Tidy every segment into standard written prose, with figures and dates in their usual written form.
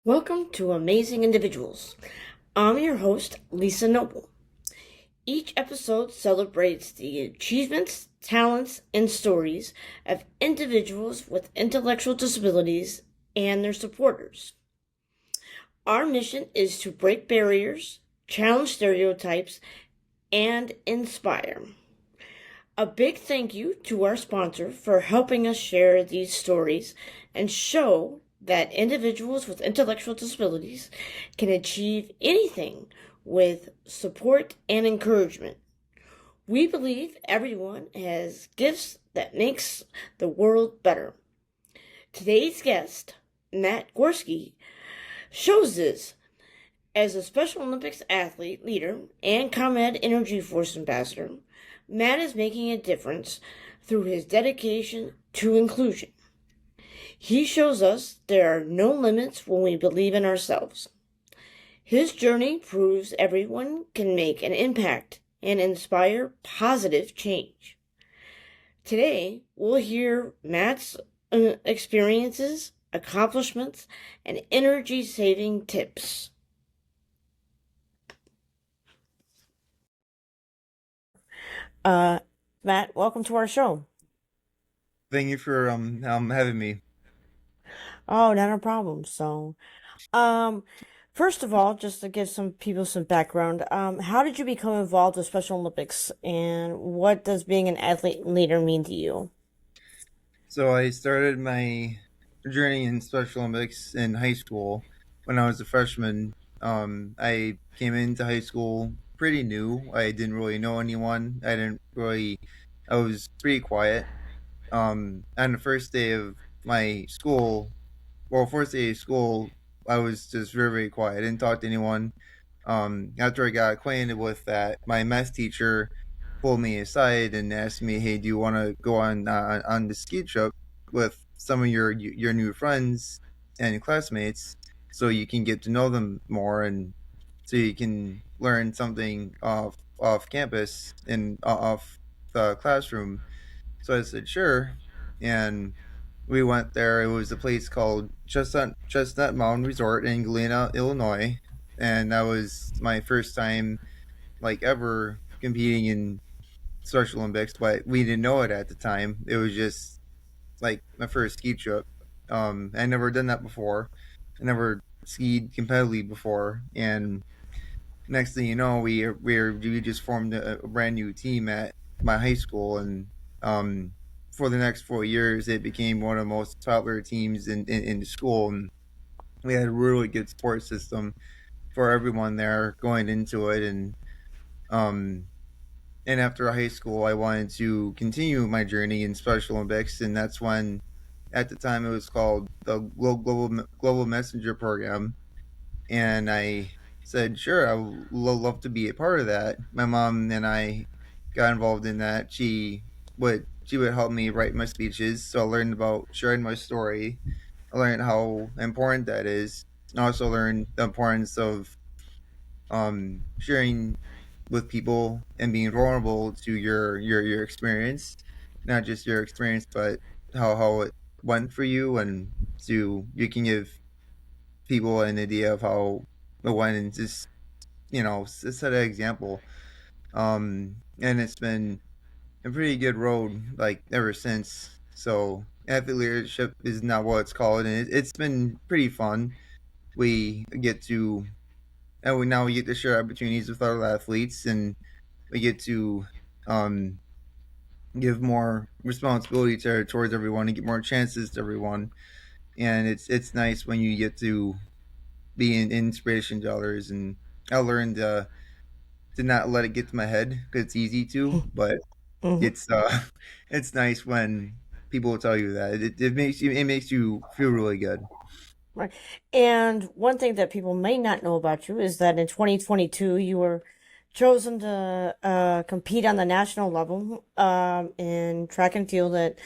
Welcome to Amazing Individuals. I'm your host, Lisa Noble. Each episode celebrates the achievements, talents, and stories of individuals with intellectual disabilities and their supporters. Our mission is to break barriers, challenge stereotypes, and inspire. A big thank you to our sponsor for helping us share these stories and show that individuals with intellectual disabilities can achieve anything with support and encouragement. We believe everyone has gifts that makes the world better. Today's guest, Matt Gorski, shows this. As a Special Olympics athlete, leader, and ComEd Energy Force ambassador, Matt is making a difference through his dedication to inclusion. He shows us there are no limits when we believe in ourselves. His journey proves everyone can make an impact and inspire positive change. Today, we'll hear Matt's experiences, accomplishments, and energy-saving tips. Matt, welcome to our show. Thank you for having me. Oh, not a problem. First of all, just to give some people some background, how did you become involved with Special Olympics, and what does being an athlete leader mean to you? So I started my journey in Special Olympics in high school when I was a freshman. I came into high school pretty new. I didn't really know anyone. I was pretty quiet. On the first day of my school, first day of school, I was just very, very quiet. I didn't talk to anyone. After I got acquainted with that, my math teacher pulled me aside and asked me, "Hey, do you want to go on the ski trip with some of your new friends and classmates, so you can get to know them more and so you can learn something off campus and off the classroom?" So I said, "Sure," and we went there. It was a place called Chestnut Mountain Resort in Galena, Illinois, and that was my first time like ever competing in Special Olympics, but we didn't know it at the time. It was just like my first ski trip. I never done that before. I never skied competitively before, and next thing you know, we just formed a brand new team at my high school, and um, for the next 4 years, it became one of the most popular teams in the school, and we had a really good support system for everyone there going into it, um, and after high school, I wanted to continue my journey in Special Olympics, and that's when, at the time, it was called the Global Messenger Program, and I said, "Sure, I would love to be a part of that." My mom and I got involved in that. She would help me write my speeches, so I learned about sharing my story. I learned how important that is. I also learned the importance of sharing with people and being vulnerable to your experience, not just your experience, but how it went for you, and so you can give people an idea of how it went and just set an example. And it's been a pretty good road like ever since. So athlete leadership is not what it's called, and it's been pretty fun. We get to and we get to share opportunities with other athletes, and we get to um, give more responsibility towards everyone and get more chances to everyone. And it's nice when you get to be an inspiration to others. And I learned to not let it get to my head because it's easy to, but Mhm. it's it's nice when people tell you that it makes you feel really good. Right. And one thing that people may not know about you is that in 2022, you were chosen to compete on the national level in track and field at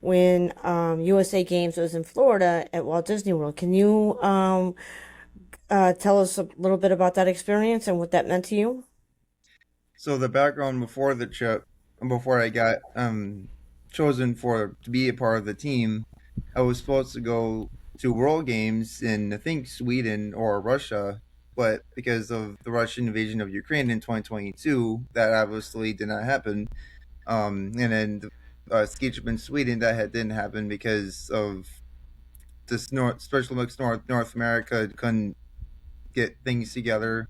when USA Games was in Florida at Walt Disney World. Can you tell us a little bit about that experience and what that meant to you? So the background before the trip, before I got chosen for to be a part of the team, I was supposed to go to World Games in I think Sweden or Russia, but because of the Russian invasion of Ukraine in 2022, that obviously did not happen. And then the ski trip in Sweden didn't happen because of this Special Olympics North America couldn't get things together.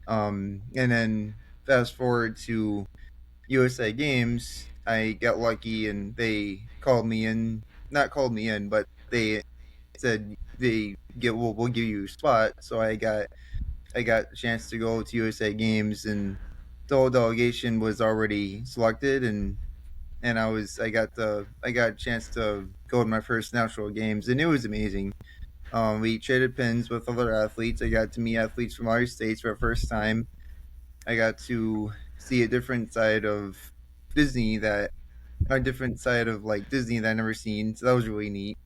And then fast forward to USA Games, I got lucky and they called me in. Not called me in, but they said we'll give you a spot. So I got a chance to go to USA Games, and the whole delegation was already selected, and I got a chance to go to my first national games, and it was amazing. We traded pins with other athletes. I got to meet athletes from other states for the first time. I got to see a different side of Disney that a different side of like Disney that I never seen. So that was really neat.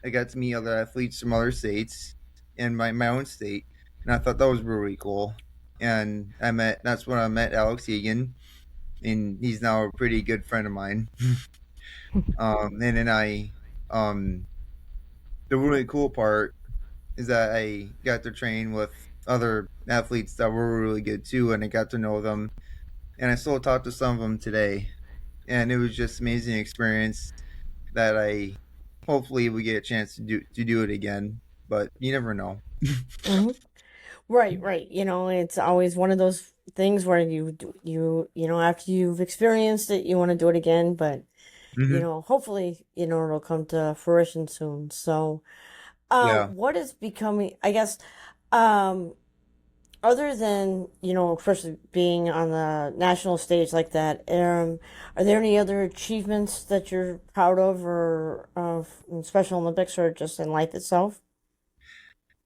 I got to meet other athletes from other states and my own state, and I thought that was really cool. And that's when I met Alex Egan, and he's now a pretty good friend of mine. And then the really cool part is that I got to train with other athletes that were really good too, and I got to know them, and I still talk to some of them today, and it was just amazing experience that I hopefully we get a chance to do it again, but you never know. Hmm. Right, right. It's always one of those things where after you've experienced it, you want to do it again, but Hmm. hopefully, it'll come to fruition soon. So, Yeah. what is becoming, I guess, um, other than, especially being on the national stage like that, are there any other achievements that you're proud of or of in Special Olympics or just in life itself?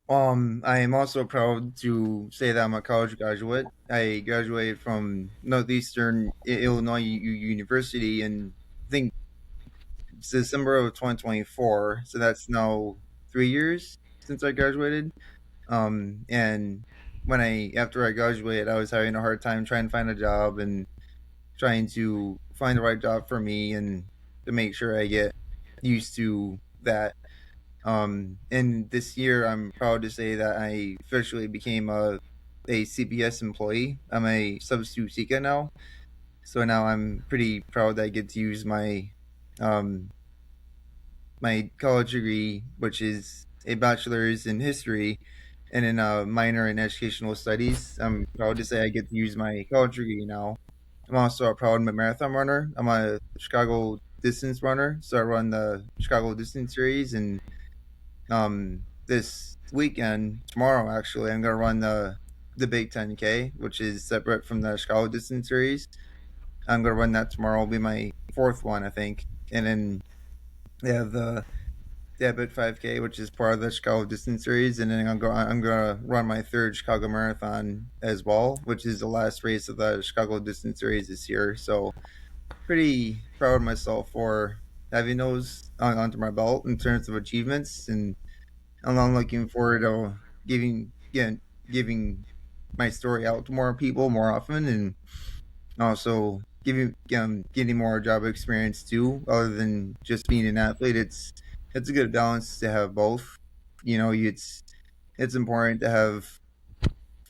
I am also proud to say that I'm a college graduate. I graduated from Northeastern Illinois University in I think it's December of 2024. So that's now 3 years since I graduated. And after I graduated, I was having a hard time trying to find a job and trying to find the right job for me and to make sure I get used to that. And this year, I'm proud to say that I officially became a CPS employee. I'm a substitute teacher now, so now I'm pretty proud that I get to use um, my college degree, which is a bachelor's in history and then a minor in educational studies. I'm proud to say I get to use my college degree now. I'm also a proud marathon runner. I'm a Chicago distance runner, so I run the Chicago Distance Series, and this weekend, tomorrow actually, I'm gonna run the Big 10K, which is separate from the Chicago Distance Series. I'm gonna run that tomorrow. Will be my fourth one, I think, and then they have the Debit 5K, which is part of the Chicago Distance Series, and then I'm gonna run my third Chicago Marathon as well, which is the last race of the Chicago Distance Series this year. So pretty proud of myself for having those onto my belt in terms of achievements, and I'm looking forward to giving my story out to more people more often, and also getting more job experience too, other than just being an athlete. It's a good balance to have both. It's important to have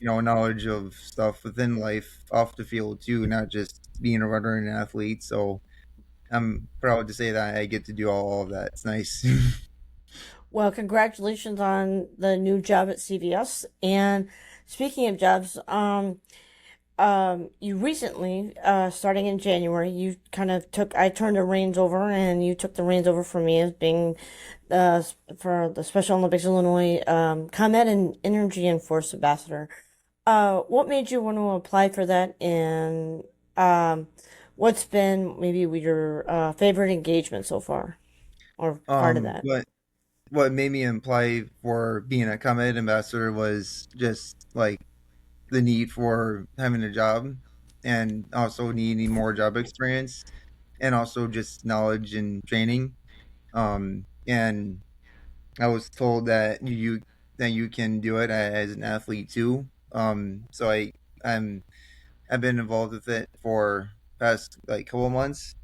knowledge of stuff within life off the field too, not just being a runner and an athlete. So I'm proud to say that I get to do all of that. It's nice. Well, congratulations on the new job at CVS. And speaking of jobs, you recently, starting in January, you kind of I turned the reins over and you took the reins over for me as being, for the Special Olympics Illinois, ComEd and Energy and Force Ambassador. What made you want to apply for that? And, what's been maybe your, favorite engagement so far or part of that? What made me apply for being a ComEd ambassador was just like the need for having a job, and also needing more job experience, and also just knowledge and training. And I was told that you can do it as an athlete too. So I'm I've been involved with it for past like couple months,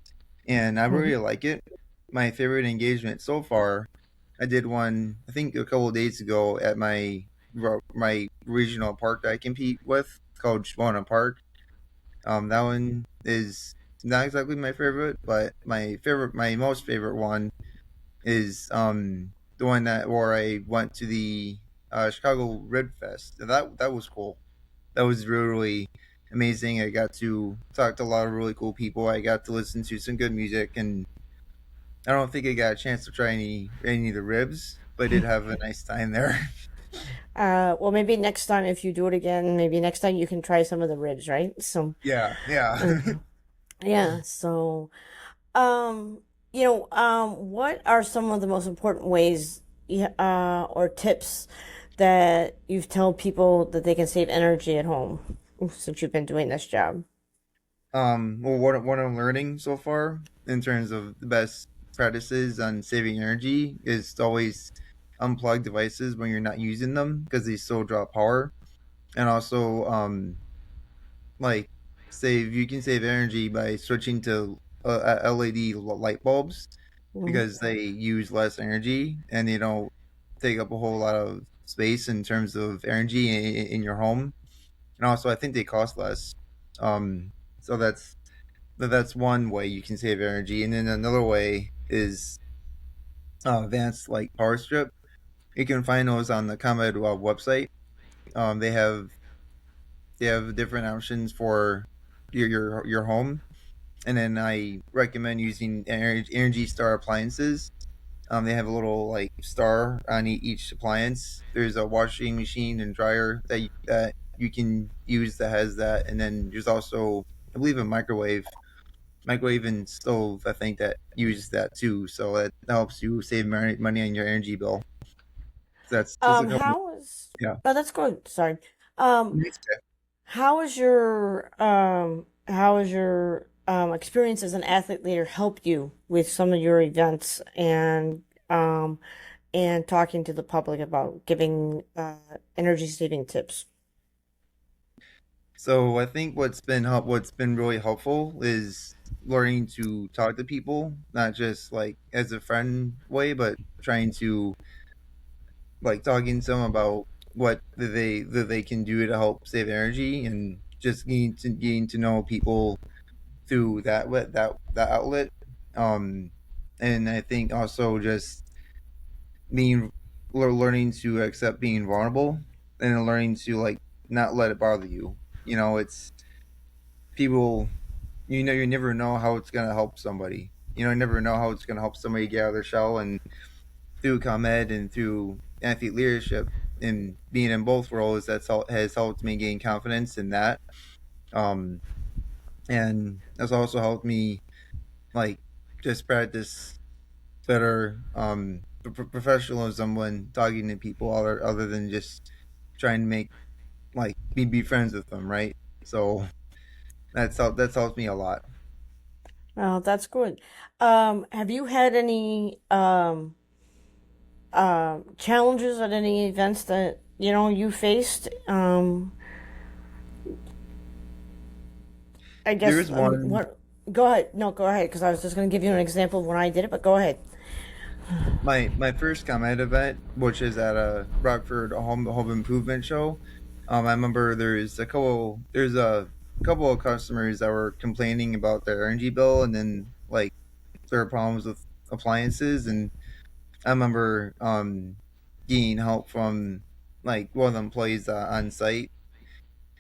and I really like it. My favorite engagement so far I did one, I think, a couple of days ago at my regional park that I compete with. It's called Shawna Park. That one is not exactly my favorite, but my most favorite one is the one that where I went to the Chicago Rib Fest. That was cool. That was really, really amazing. I got to talk to a lot of really cool people. I got to listen to some good music, and I don't think I got a chance to try any of the ribs, but I did have a nice time there. Well, maybe next time if you do it again, maybe next time you can try some of the ribs, right? So, Yeah, yeah. mhm. Yeah. So, um, what are some of the most important ways, or tips that you've told people that they can save energy at home since you've been doing this job? Well, what I'm learning so far in terms of the best practices on saving energy is to always unplug devices when you're not using them because they still draw power, and also like save you can save energy by switching to LED light bulbs Mhm. because they use less energy and they don't take up a whole lot of space in terms of energy in your home. And also, I think they cost less. Um, so that's one way you can save energy. And then another way is advanced like power strip. You can find those on the ComEd website. Um, they have they have different options for your home. And then I recommend using Energy Star appliances. They have a little like star on each appliance. There's a washing machine and dryer that you can use that has that, and then there's also, I believe, a microwave and stove. I think that uses that too, so that helps you save money on your energy bill. So that's just a couple. How is, Yeah. oh, that's good. Sorry. Um, how has your experience as an athlete leader helped you with some of your events and talking to the public about giving energy saving tips? So I think what's been really helpful is learning to talk to people, not just like as a friend way, but trying to like talking to them about what they can do to help save energy and just getting to know people through that outlet. Um, and I think also just being learning to accept being vulnerable and learning to like not let it bother you. It's people. You never know how it's gonna help somebody. You never know how it's gonna help somebody get out of their shell, and through ComEd and through athlete leadership and being in both roles, has helped me gain confidence in that. Um, and that's also helped me like just practice better professionalism when talking to people other than just trying to make like be friends with them, right? So that's helped me a lot. Oh, that's good. Have you had any challenges at any events that you faced? I There guess is one what? Go ahead. No, go ahead, because I was just going to give you an example of when I did it, but go ahead. my first ComEd event, which is at a Rockford home improvement show. I remember there's a couple of customers that were complaining about their energy bill, and then like there were problems with appliances, and I remember getting help from like one of the employees on site.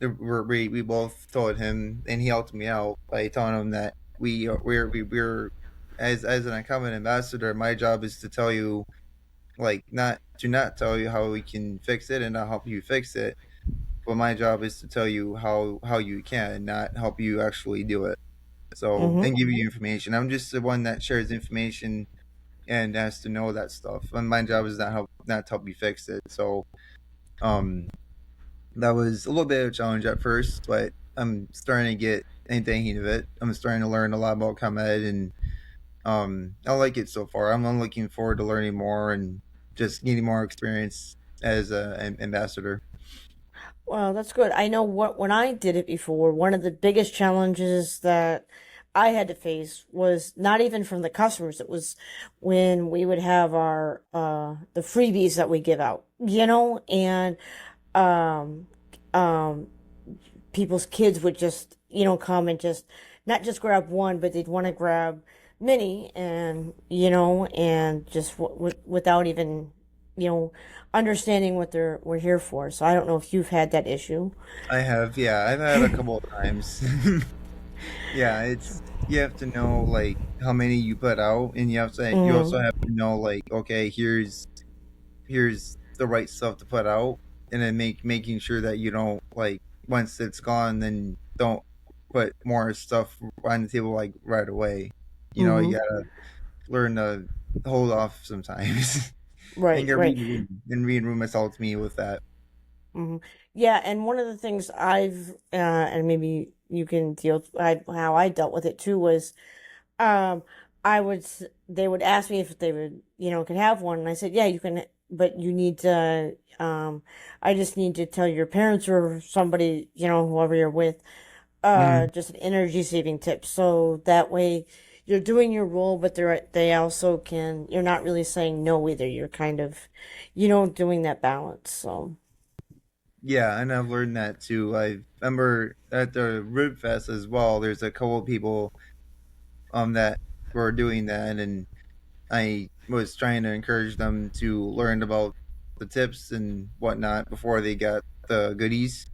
We both told him, and he helped me out by telling him that we're as an incumbent ambassador. My job is to tell you, like, not tell you how we can fix it and not help you fix it, but my job is to tell you how you can, not help you actually do it. So, Mm-hmm. and give you information. I'm just the one that shares information and has to know that stuff. And my job is not to help you fix it. So, um, that was a little bit of a challenge at first, but I'm starting to get the hang of it. I'm starting to learn a lot about ComEd, and I like it so far. I'm looking forward to learning more and just getting more experience as an ambassador. Well, that's good. I know what when I did it before, one of the biggest challenges that I had to face was not even from the customers. It was when we would have our the freebies that we give out, and um um people's kids would just, come and just not just grab one, but they'd want to grab many, and and just without even, you know, understanding what we're here for. So I don't know if you've had that issue. I have, yeah, I've had a couple of times. Yeah, it's you have to know like how many you put out, and you also Mm, have to know like okay, here's the right stuff to put out, and then making sure that you don't like once it's gone, then don't put more stuff on the table like right away. You mm-hmm. gotta learn to hold off sometimes and Right, get right. read room assaults me with that. Hmm. Yeah, and one of the things and maybe you can how I dealt with it too was, um, they would ask me if they would, could have one, and I said, yeah, you can, but you need to, I just need to tell your parents or somebody, whoever you're with, Hmm. just an energy saving tip, so that way you're doing your role, but they also you're not really saying no either. You're kind of, doing that balance. So. Yeah, and I've learned that too. I remember at the Rib Fest as well. There's a couple of people that were doing that, and I was trying to encourage them to learn about the tips and whatnot before they got the goodies.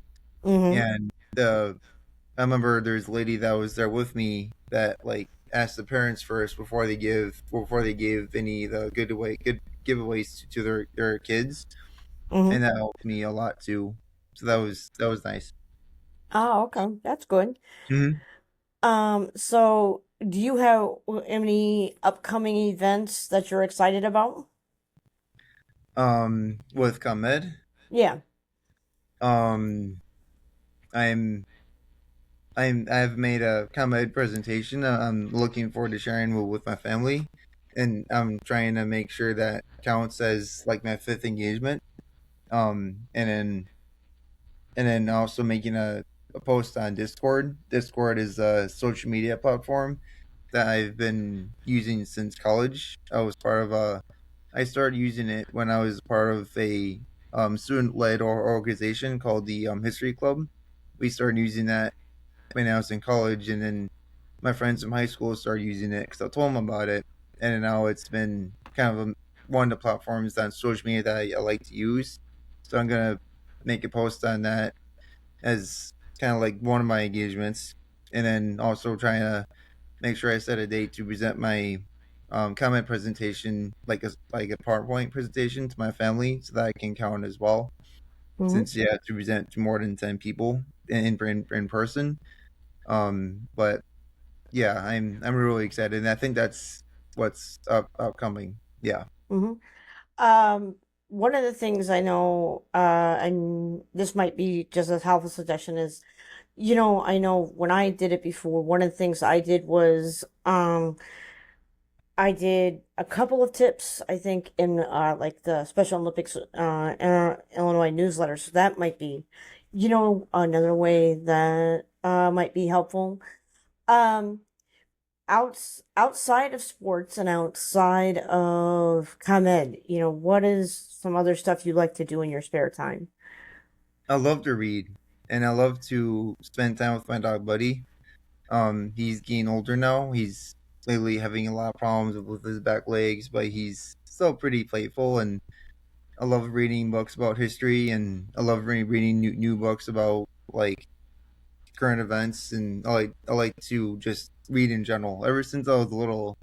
Mm-hmm. And I remember there's a lady that was there with me that like asked the parents first before they gave any the good giveaways to their kids, Mm-hmm. and that helped me a lot too. So that was nice. Oh, okay. That's good. Hmm. So do you have any upcoming events that you're excited about? With ComEd, Yeah. um, I'm I've made a ComEd presentation. I'm looking forward to sharing with my family, and I'm trying to make sure that counts as like my fifth engagement. And then also making a post on Discord. Discord is a social media platform that I've been using since college. I started using it when I was part of a student led organization called the History Club. We started using that when I was in college, and then my friends from high school started using it because I told them about it, and then now it's been kind of one of the platforms on social media that I like to use. So I'm gonna make a post on that as kind of like one of my engagements, and then also trying to make sure I set a date to present my comment presentation, like a PowerPoint presentation to my family, so that I can count as well. Mm-hmm. Since you have to present to more than 10 people in person. But yeah, I'm really excited, and I think that's what's upcoming. Yeah. Mm-hmm. Um, One of the things I know, and this might be just a helpful suggestion is, I know when I did it before, one of the things I did was, I did a couple of tips, I think, in like the Special Olympics Illinois newsletter. So that might be, another way that might be helpful. Um, outside of sports and outside of ComEd, what is some other stuff you like to do in your spare time? I love to read, and I love to spend time with my dog Buddy. He's getting older now. He's lately having a lot of problems with his back legs, but he's still pretty playful. And I love reading books about history, and I love reading new books about like current events. And I like to just read in general. Ever since I was little,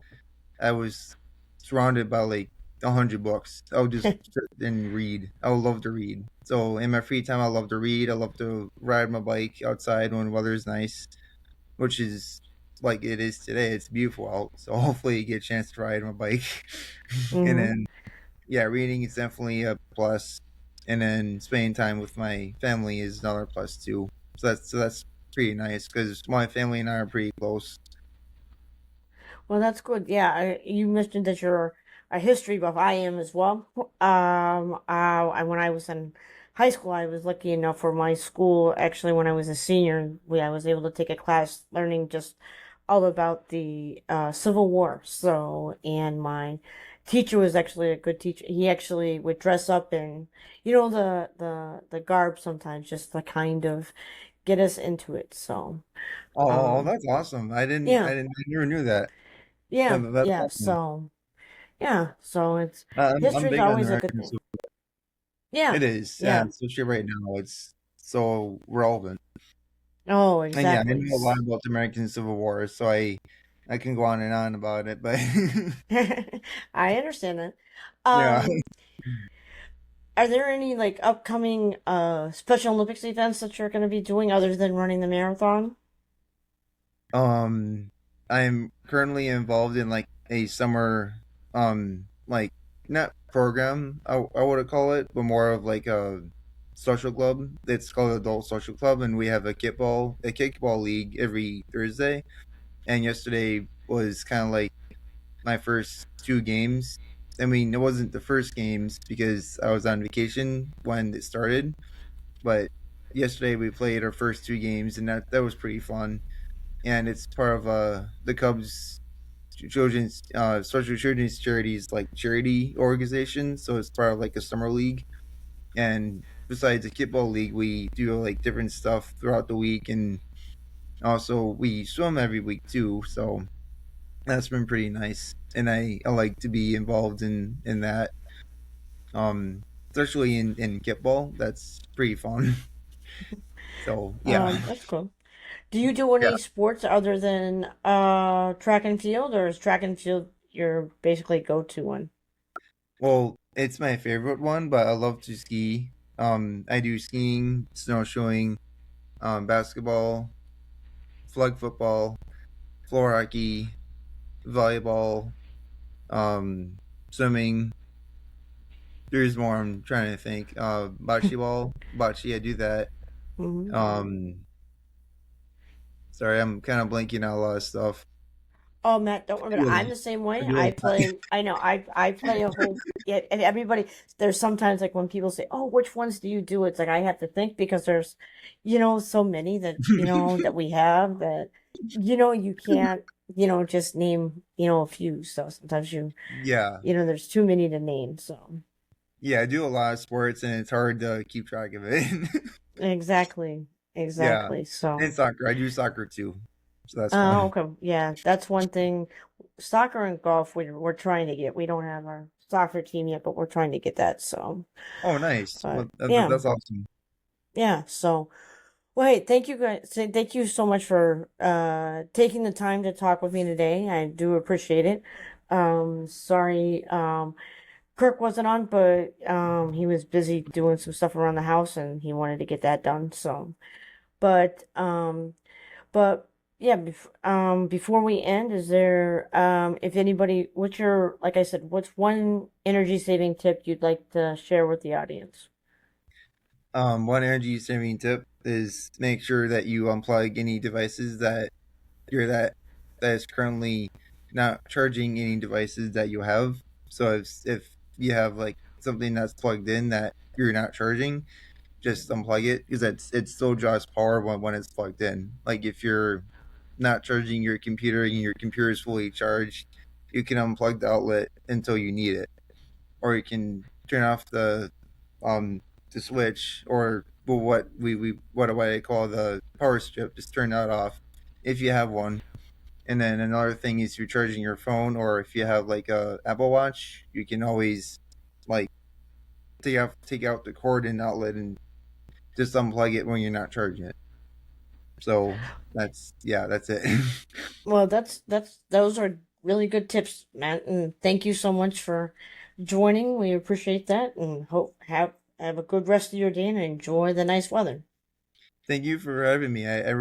I was surrounded by like 100 books. I would just sit and read. I would love to read. So in my free time, I love to read. I love to ride my bike outside when the weather's nice, which is like it is today. It's beautiful out. So hopefully you get a chance to ride my bike. And Mm-hmm. then yeah, reading is definitely a plus. And then spending time with my family is another plus too. So that's pretty nice because my family and I are pretty close. Well, that's good. Yeah, you mentioned that you're a history buff. I am as well. When I was in high school, I was lucky enough for my school. Actually, when I was a senior, I was able to take a class learning just all about the Civil War. So, and my teacher was actually a good teacher. He actually would dress up in, the garb sometimes just to kind of get us into it. So, Oh, um, that's awesome. I didn't, yeah, I didn't, I never knew that. yeah, That's yeah. awesome. So, yeah. So it's I'm history is big on always a good American thing. Civil. Yeah, It is, yeah. especially right now. It's so relevant. Oh, And yeah, I exactly. know a lot about the American Civil War, so I can go on and on about it. But I understand that. yeah, Um, are there any like upcoming Special Olympics events that you're going to be doing other than running the marathon? um, I'm currently involved in like a summer, like not program, I would call it, but more of like a social club. It's called Adult Social Club, and we have a kickball league every Thursday. And yesterday was kind of like my first two games. I mean, it wasn't the first games because I was on vacation when it started, but yesterday we played our first two games, and that was pretty fun. And it's part of the Cubs children's special children's charities like charity organization, so it's part of like a summer league. And besides the kickball league, we do like different stuff throughout the week, and also we swim every week too. So that's been pretty nice, and I like to be involved in that, especially in kickball. That's pretty fun. So yeah, That's cool. Do you do yeah. any sports other than track and field, or is track and field your basically go-to one? Well, it's my favorite one, but I love to ski. I do skiing, snowshoeing, basketball, flag football, floor hockey, volleyball, um, swimming. There's more. I'm trying to think. Bocce ball, bocce. I do that. Hmm. Um, sorry, I'm kind of blanking out a lot of stuff. Oh, Matt, don't worry about it. I'm the same I way. do a I lot. play. I know. I play a whole. Yeah, and everybody. There's sometimes like when people say, "Oh, which ones do you do?" It's like I have to think because there's, so many that that we have that, you can't, just name, a few. So sometimes Yeah, there's too many to name. So yeah, I do a lot of sports, and it's hard to keep track of it. exactly, Yeah, exactly. So. and soccer. I do soccer too, so that's fun. Okay. Yeah, that's one thing. Soccer and golf, we're trying to get. We don't have our soccer team yet, but we're trying to get that. So, Oh, nice. but Well, yeah, that's awesome. yeah. So, well, hey, thank you guys. Thank you so much for taking the time to talk with me today. I do appreciate it. Sorry, Kirk wasn't on, but he was busy doing some stuff around the house, and he wanted to get that done. So, but But yeah, before we end, is there if anybody, what's your, like I said, what's one energy saving tip you'd like to share with the audience? One energy saving tip is make sure that you unplug any devices you're that is currently not charging any devices that you have. So if you have like something that's plugged in that you're not charging, just unplug it because it still draws power when it's plugged in. Like if you're not charging your computer and your computer is fully charged, you can unplug the outlet until you need it, or you can turn off um the switch, or well, what I call the power strip. Just turn that off if you have one. And then another thing is you're charging your phone, or if you have like a Apple Watch, you can always like take out the cord and outlet and just unplug it when you're not charging it. So that's it. Well, those are really good tips, Matt, and thank you so much for joining. We appreciate that, and hope have a good rest of your day and enjoy the nice weather. Thank you for having me. I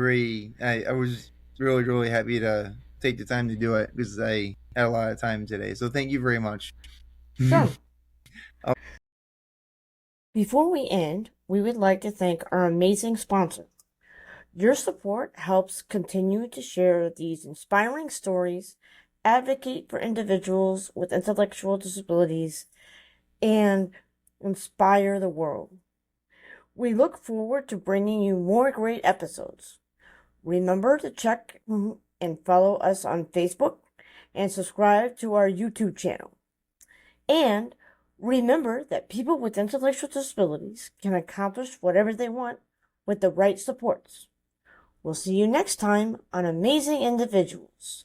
was really happy to take the time to do it because I had a lot of time today. So thank you very much. Sure. Before we end, we would like to thank our amazing sponsor. Your support helps continue to share these inspiring stories, advocate for individuals with intellectual disabilities, and inspire the world. We look forward to bringing you more great episodes. Remember to check and follow us on Facebook and subscribe to our YouTube channel. And remember that people with intellectual disabilities can accomplish whatever they want with the right supports. We'll see you next time on Amazing Individuals.